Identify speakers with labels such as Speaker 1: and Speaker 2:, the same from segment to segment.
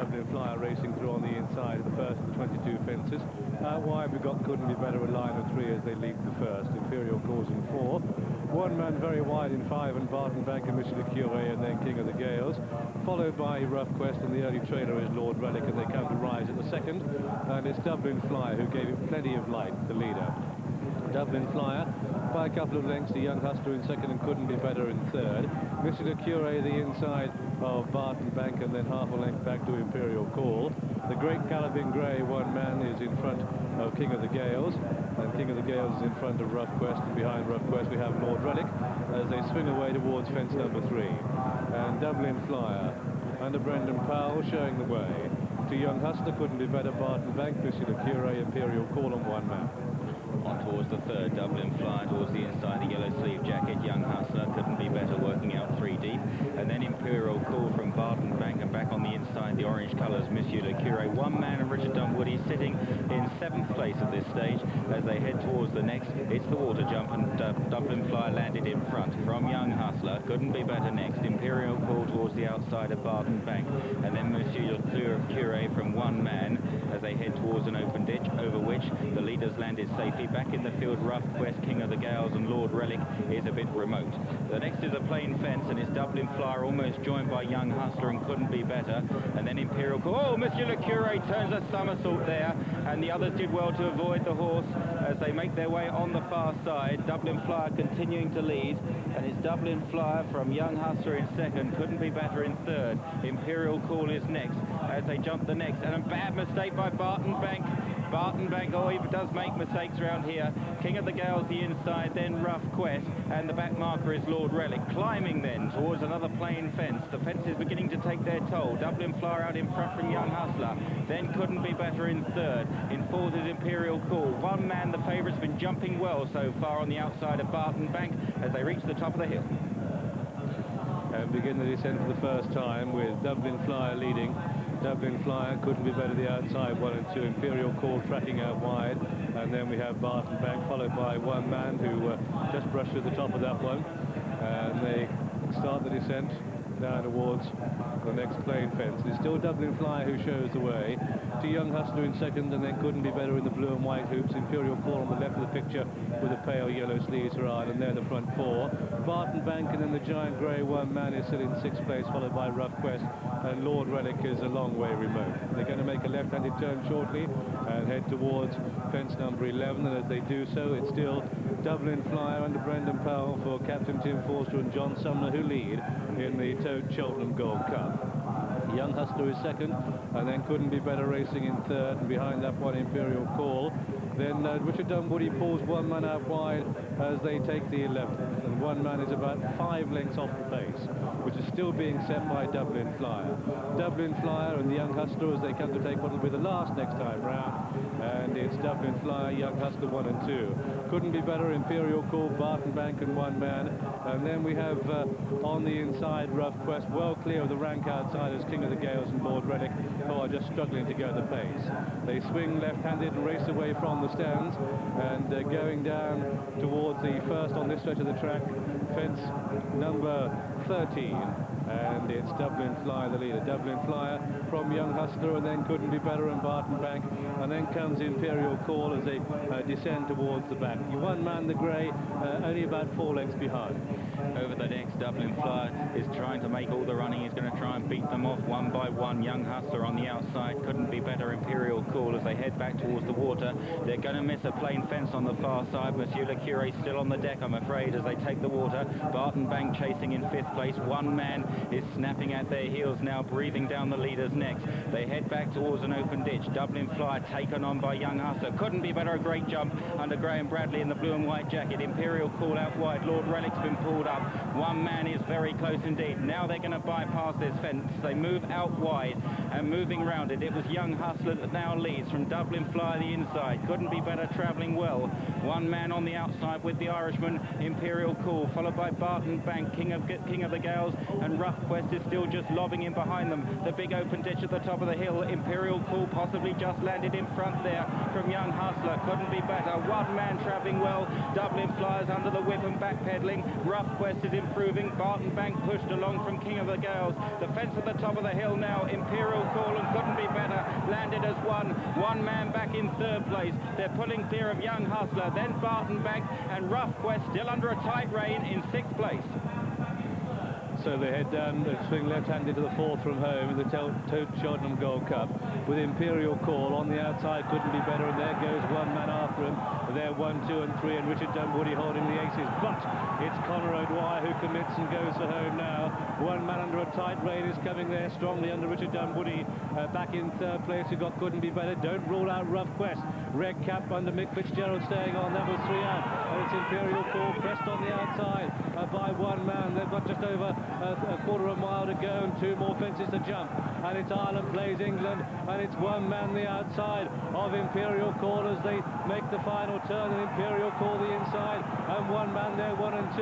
Speaker 1: Dublin Flyer racing through on the inside of the first of the 22 fences. Out wide we've got Couldn't Be Better, a line of 3 as they lead the first. Imperial Cause in 4. One man very wide in 5, and Barton Bank and Monsieur le Curé, and then King of the Gales. Followed by Rough Quest, and the early trailer is Lord Relic, and they come to rise at the second. And it's Dublin Flyer who gave it plenty of light, the leader. Dublin Flyer by a couple of lengths to Young Hustler in second, and Couldn't Be Better in third. Monsieur le Curé the inside of Barton Bank, and then half a length back to Imperial Call. The Great Galloping Grey, one man, is in front of King of the Gales, and King of the Gales is in front of Rough Quest, and behind Rough Quest we have Lord Relic as they swing away towards fence number 3. And Dublin Flyer under Brendan Powell showing the way to Young Hustler, Couldn't Be Better, Barton Bank, Monsieur le Curé, Imperial Call, and one man.
Speaker 2: On towards the third, Dublin Flyer towards the inside, the yellow sleeve jacket, Young Hustler, Couldn't Be Better, working out 3 deep. And then Imperial Call from Barton Bank, and back on the inside, the orange colours, Monsieur le Curé. One man and Richard Dunwoody sitting in 7th place at this stage as they head towards the next. It's the water jump, and Dublin Flyer landed in front from Young Hustler. Couldn't Be Better next. Imperial Call towards the outside of Barton Bank, and then Monsieur le Curé from one man as they head towards an open ditch over which the leaders landed safely. Back in the field, Rough Quest, King of the Gales, and Lord Relic is a bit remote. The next is a plain fence, and it's Dublin Flyer almost joined by Young Hustler and Couldn't Be Better. And then Imperial Call. Oh, Monsieur le Curé turns a somersault there, and the others did well to avoid the horse as they make their way on the far side. Dublin Flyer continuing to lead, and it's Dublin Flyer from Young Hustler in second, Couldn't Be Better in third. Imperial Call is next as they jump the next, and a bad mistake by Barton Bank. Barton Bank, oh, he does make mistakes around here. King of the Gales the inside, then Rough Quest, and the back marker is Lord Relic. Climbing then towards another plain fence. The fence is beginning to take their toll. Dublin Flyer out in front from Young Hustler, then Couldn't Be Better in third. In fourth is Imperial Call. One man, the favourite's been jumping well so far on the outside of Barton Bank as they reach the top of the hill.
Speaker 1: And begin the descent for the first time with Dublin Flyer leading. Dublin Flyer, Couldn't Be Better the outside, 1 and 2. Imperial Call tracking out wide, and then we have Barton Bank followed by one man who just brushed through the top of that one, and they start the descent down towards the next plain fence. It's still Dublin Flyer who shows the way to Young Hustler in second, and then Couldn't Be Better in the blue and white hoops. Imperial Call on the left of the picture with the pale yellow sleeves for Ireland. They're the front 4. Barton Bank and then the giant grey one man is still in 6th place, followed by Rough Quest, and Lord Relic is a long way remote. They're going to make a left-handed turn shortly and head towards fence number 11, and as they do so, it's still Dublin Flyer under Brendan Powell for Captain Tim Forster and John Sumner who lead in the Cheltenham Gold Cup. Young Hustler is second, and then Couldn't Be Better racing in third, and behind that one Imperial Call. Then Richard Dunwoody pulls one man out wide as they take the 11th, and one man is about 5 lengths off the pace, which is still being set by Dublin Flyer. Dublin Flyer and the Young Hustler as they come to take what will be the last next time round, and it's Dublin Flyer, Young Hustler 1 and 2. Couldn't Be Better, Imperial Call, Barton Bank, and one man. And then we have on the inside Rough Quest, well clear of the rank outsiders, King of the Gales and Lord Relic, who are just struggling to go the pace. They swing left-handed and race away from the stands, and going down towards the first on this stretch of the track, fence number 13. And it's Dublin Flyer, the leader. Dublin Flyer from Young Hustler, and then Couldn't Be Better and Barton Bank, and then comes Imperial Call as they descend towards the back. One man, the grey, only about 4 lengths behind.
Speaker 2: Over the next, Dublin Flyer is trying to make all the running. He's going to try and beat them off one by one. Young Hustler on the outside, Couldn't Be Better, Imperial Call as they head back towards the water. They're going to miss a plain fence on the far side. Monsieur le Curé still on the deck, I'm afraid, as they take the water. Barton Bank chasing in 5th place. One man is snapping at their heels now, breathing down the leader's necks. They head back towards an open ditch. Dublin Flyer taken on by Young Hustler. Couldn't Be Better, a great jump under Graham Bradley in the blue and white jacket. Imperial Call out wide. Lord Relic's been pulled up. One man is very close indeed. Now they're going to bypass this fence. They move out wide and moving round it. It was Young Hustler that now leads from Dublin Flyer the inside. Couldn't Be Better travelling well. One man on the outside with the Irishman, Imperial Call, followed by Barton Bank, King of the Gales, and Rough Quest is still just lobbing in behind them. The big open ditch at the top of the hill. Imperial Call possibly just landed in front there from Young Hustler. Couldn't Be Better. One man travelling well. Dublin Flyers under the whip and backpedaling. Rough Quest is improving. Barton Bank pushed along from King of the Gales. The fence at the top of the hill now. Imperial Call and couldn't be better. Landed as one man back in third place. They're pulling clear of Young Hustler, then Barton Bank, and Rough Quest still under a tight rein in sixth place.
Speaker 1: So they head down, they swing left-handed to the fourth from home in the Cheltenham Gold Cup with Imperial Call on the outside, couldn't be better, and there goes one man after him. They're 1, 2 and 3, and Richard Dunwoody holding the aces, but it's Conor O'Dwyer who commits and goes for home now. One man under a tight rein is coming there strongly under Richard Dunwoody, back in third place, who got couldn't be better. Don't rule out Rough Quest. Red cap under Mick Fitzgerald staying on, that was 3 out, and it's Imperial Call pressed on the outside by one man. They've got just over a quarter of a mile to go and 2 more fences to jump, and it's Ireland plays England, and it's one man the outside of Imperial Call as they make the final turn, and Imperial Call the inside, and one man there, 1 and 2.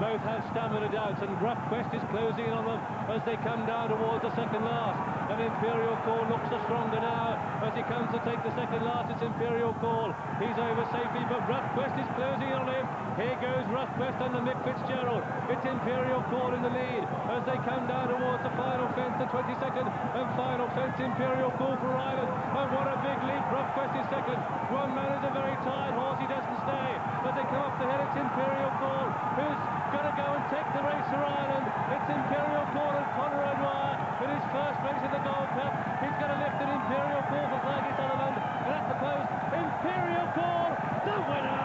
Speaker 1: Both have stamina doubts, and Rough Quest is closing in on them as they come down towards the second last, and Imperial Call looks the stronger now as he comes to take the second last. It's Imperial Call, he's over safely, but Rough Quest is closing in on him. Here goes Rough Quest under Mick Fitzgerald. It's Imperial Call in the lead as they come down towards the final fence, the 22nd and final fence. Imperial Call for Ireland, and what a big leap. Rough Quest is second. One man is a very tired horse, he doesn't stay, but they come up the hill. It's Imperial Call who's going to go and take the race for Ireland. It's Imperial Call and Conor O'Dwyer in his first race of the Gold Cup. He's going to lift an Imperial Call for Fergie Sutherland, and at the post, Imperial Call, the winner.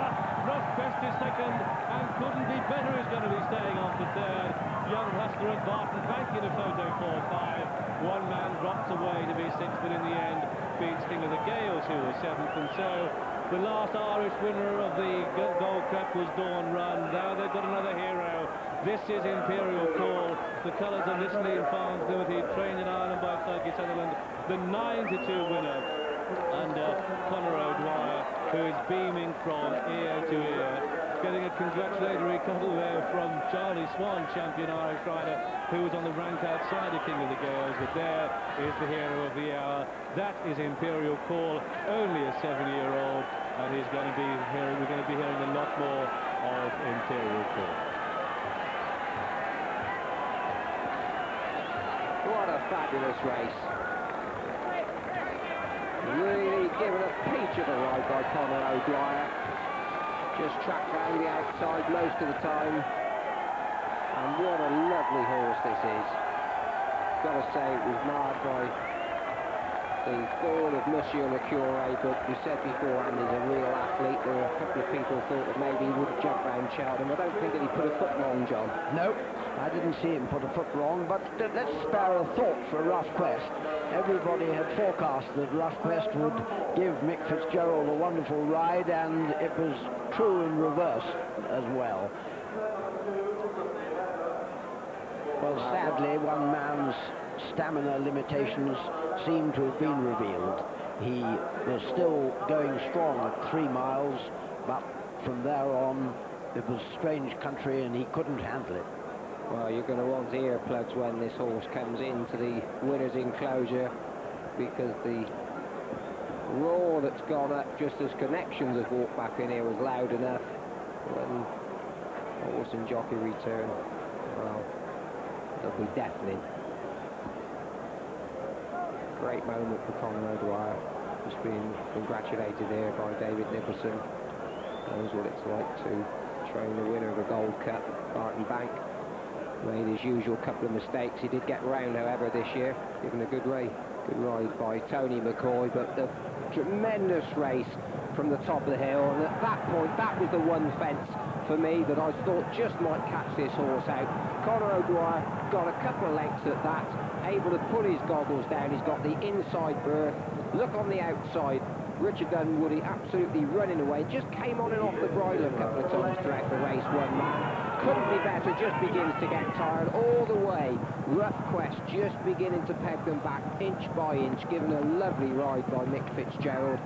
Speaker 1: Rough Quest is second, and couldn't be better is going to be staying on for third. Young Hustler and Barton Bank in a photo 4-5. One man drops away to be sixth, but in the end beats King of the Gales, who was seventh. And so the last Irish winner of the Gold Cup was Dawn Run. Now they've got another hero. This is Imperial Call, the colours of Listley and Farms Limited, trained in Ireland by Fergie Sutherland, the 9-2 winner under Conor O'Dwyer, who is beaming from ear to ear. Getting a congratulatory couple there from Charlie Swan, champion Irish rider, who was on the rank outside of King of the Gales, but there is the hero of the hour. That is Imperial Call, only a 7-year-old, and he's going to be hearing, we're going to be hearing a lot more of Imperial Call.
Speaker 3: What a fabulous race. Really given a peach of a ride by Conor O'Dwyer. Just tracked around the outside most of the time. And what a lovely horse this is. Got to say, it was marred by the fall of Monsieur Le Cure, but we said beforehand he's a real athlete. There were a couple of people thought that maybe he would jump round Cheltenham. I don't think that he put a foot wrong, John.
Speaker 4: No, I didn't see him put a foot wrong, but let's spare a thought for Rough Quest. Everybody had forecast that Rough Quest would give Mick Fitzgerald a wonderful ride, and it was true in reverse as well. Well, sadly, one man's stamina limitations seem to have been revealed. He was still going strong at 3 miles, but from there on, it was strange country and he couldn't handle it.
Speaker 3: Well, you're going to want earplugs when this horse comes into the winner's enclosure, because the roar that's gone up just as Connections has walked back in here was loud enough. When horse and jockey return, well, it'll be deafening. Great moment for Conor O'Dwyer. Just being congratulated here by David Nicholson. Knows what it's like to train the winner of a Gold Cup, Barton Bank. Made his usual couple of mistakes. He did get round, however, this year, given a good ride by Tony McCoy, but the tremendous race from the top of the hill, and at that point, that was the one fence for me that I thought just might catch this horse out. Conor O'Dwyer got a couple of lengths at that, able to put his goggles down. He's got the inside berth. Look on the outside. Richard Dunwoody absolutely running away. Just came on and off the bridle a couple of times throughout the race, one man. Couldn't be better, just begins to get tired all the way. Rough Quest just beginning to peg them back inch by inch, given a lovely ride by Mick Fitzgerald.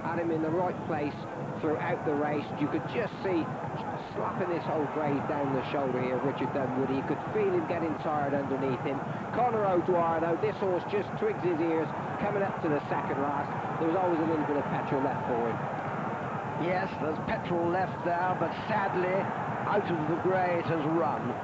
Speaker 3: Had him in the right place throughout the race. You could just see slapping this old grade down the shoulder here, Richard Dunwoody. You could feel him getting tired underneath him. Conor O'Dwyer, though, this horse just twigs his ears coming up to the second last. There was always a little bit of petrol left for him.
Speaker 4: Yes, there's petrol left there, but sadly, out of the grey it has run.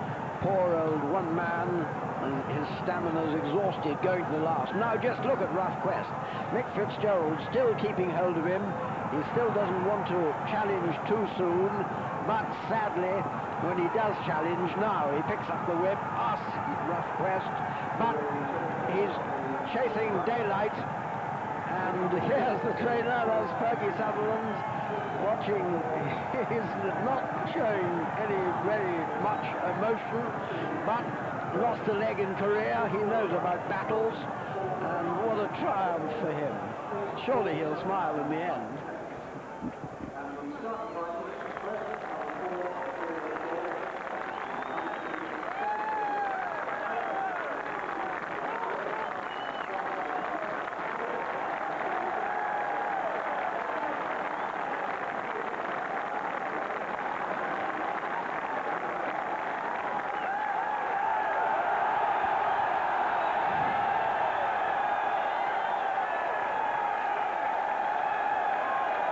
Speaker 4: poor old one man, and his stamina's exhausted going to the last. Now just look at Rough Quest. Mick Fitzgerald still keeping hold of him. He still doesn't want to challenge too soon, but sadly, when he does challenge now, he picks up the whip, asks Rough Quest, but he's chasing Daylight, and here's the trainer, there's Fergie Sutherland, watching. He's not showing any very much emotion, but lost a leg in Korea. He knows about battles, and what a triumph for him. Surely he'll smile in the end.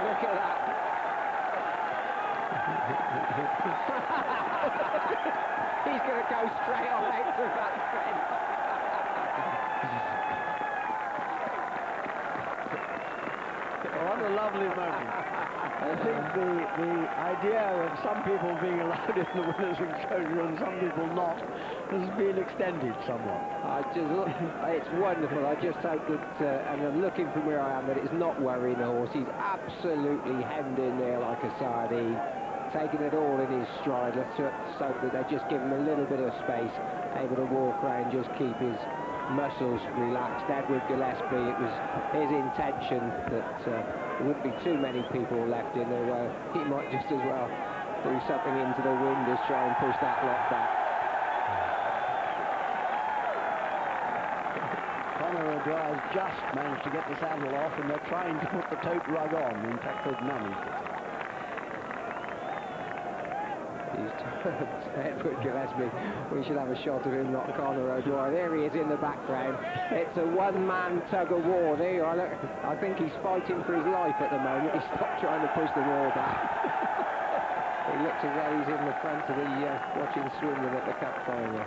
Speaker 3: Look at that. He's going to go straight on out to that fence.
Speaker 4: What a lovely moment. I think the idea of some people being allowed in the winners' enclosure and some people not has been extended somewhat.
Speaker 3: It's wonderful. I just hope that, and I'm looking from where I am, that it's not worrying the horse. He's absolutely hemmed in there like a sardine, taking it all in his stride. Let's hope that they just give him a little bit of space, able to walk around, just keep his muscles relaxed. Edward Gillespie, it was his intention that there wouldn't be too many people left in there. He might just as well do something into the wind as try and push that lot back.
Speaker 4: Conor O'Dwyer's just managed to get the saddle off, and they're trying to put the tote rug on. In fact, they've managed it.
Speaker 3: Edward Gillespie, we should have a shot of him, not Conor O'Dwyer. There he is in the background. It's a one-man tug of war there. I think he's fighting for his life at the moment. He's stopped trying to push them all back. He looks as though he's in the front of the watching swimming at the cup final.